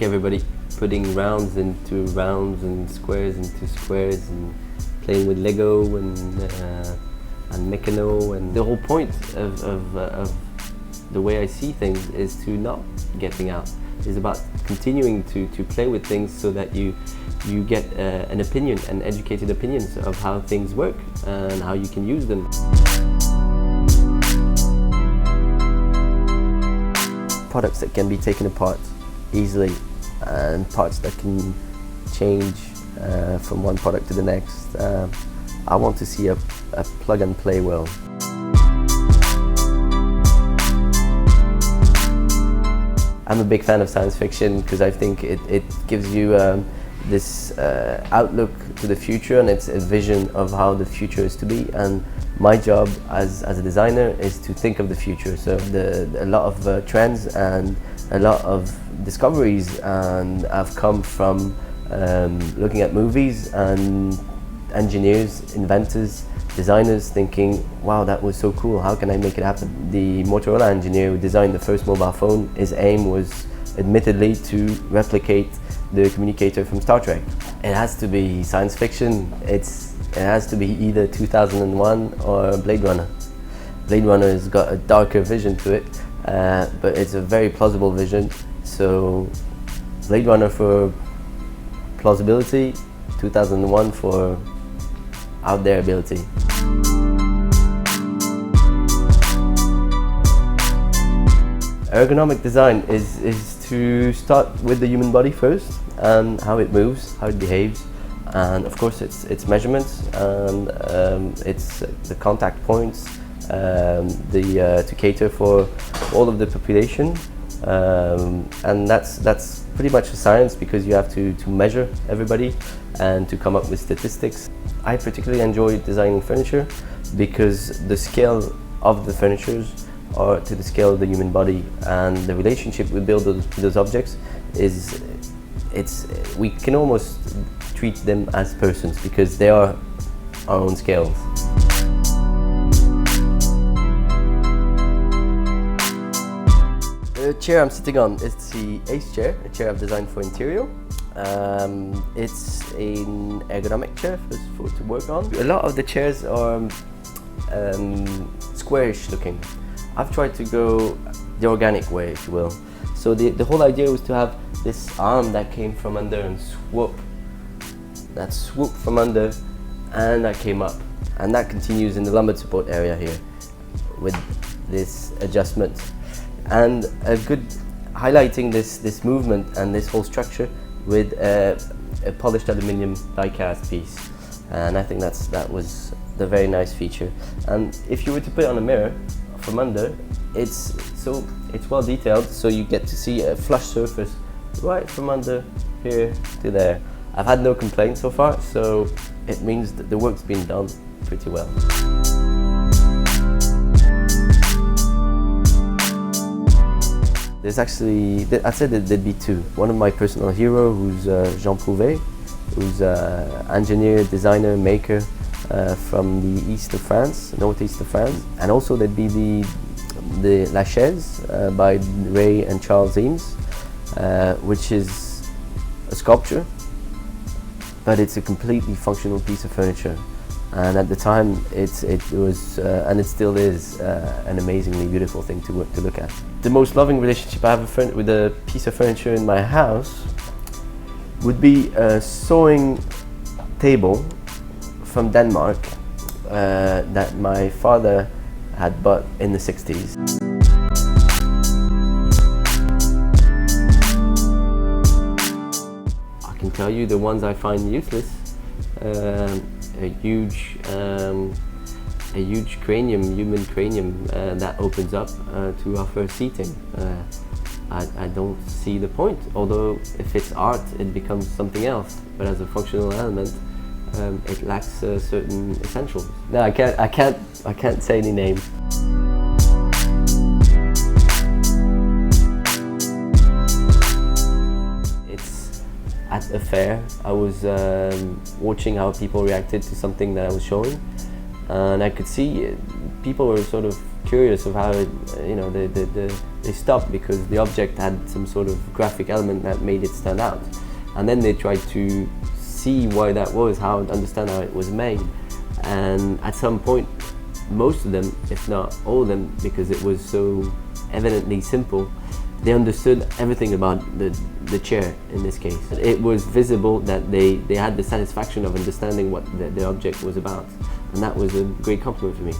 like everybody, putting rounds into rounds and squares into squares and playing with Lego and Meccano. And the whole point of the way I see things is to not getting out. It's about continuing to play with things so that you get an opinion, an educated opinions of how things work and how you can use them. Products that can be taken apart easily and parts that can change from one product to the next. I want to see a plug and play world. I'm a big fan of science fiction because I think it gives you this outlook to the future, and it's a vision of how the future is to be. And my job as a designer is to think of the future. So a lot of trends and a lot of discoveries have come from looking at movies and engineers, inventors, designers thinking, wow, that was so cool, how can I make it happen? The Motorola engineer who designed the first mobile phone, his aim was admittedly to replicate the communicator from Star Trek. It has to be science fiction. It has to be either 2001 or Blade Runner. Blade Runner has got a darker vision to it, but it's a very plausible vision. So Blade Runner for plausibility, 2001 for out there ability. Ergonomic design is to start with the human body first and how it moves, how it behaves, and of course it's measurements and it's the contact points, to cater for all of the population, and that's pretty much a science because you have to measure everybody and to come up with statistics. I particularly enjoy designing furniture because the scale of the furnitures are to the scale of the human body, and the relationship we build to those objects we can almost treat them as persons because they are our own scales. The chair I'm sitting on is the Ace chair, a chair I've designed for Interio. It's an ergonomic chair to work on. A lot of the chairs are squarish looking. I've tried to go the organic way, if you will. So the whole idea was to have this arm that came from under and swooped from under, and that came up. And that continues in the lumbar support area here with this adjustment. And a good highlighting this movement and this whole structure with a polished aluminium die-cast piece. And I think that was the very nice feature. And if you were to put it on a mirror from under, it's well detailed, so you get to see a flush surface right from under here to there. I've had no complaints so far, so it means that the work's been done pretty well. There's actually, I said that there'd be two. One of my personal heroes, who's Jean Prouvé, who's an engineer, designer, maker from the east of France, northeast of France. And also there'd be the La Chaise by Ray and Charles Eames, which is a sculpture, but it's a completely functional piece of furniture. And at the time, it was, and it still is, an amazingly beautiful thing to look at. The most loving relationship I have with a piece of furniture in my house would be a sewing table from Denmark that my father had bought in the 60s. I can tell you the ones I find useless. A huge cranium, human cranium that opens up to offer seating. I don't see the point, although if it's art it becomes something else, but as a functional element it lacks certain essentials. No, I can't say any names. At a fair, I was watching how people reacted to something that I was showing, and I could see people were sort of curious of how the they stopped because the object had some sort of graphic element that made it stand out. And then they tried to see why that was, understand how it was made. And at some point, most of them, if not all of them, because it was so evidently simple, they understood everything about the chair in this case. It was visible that they had the satisfaction of understanding what the object was about. And that was a great compliment for me.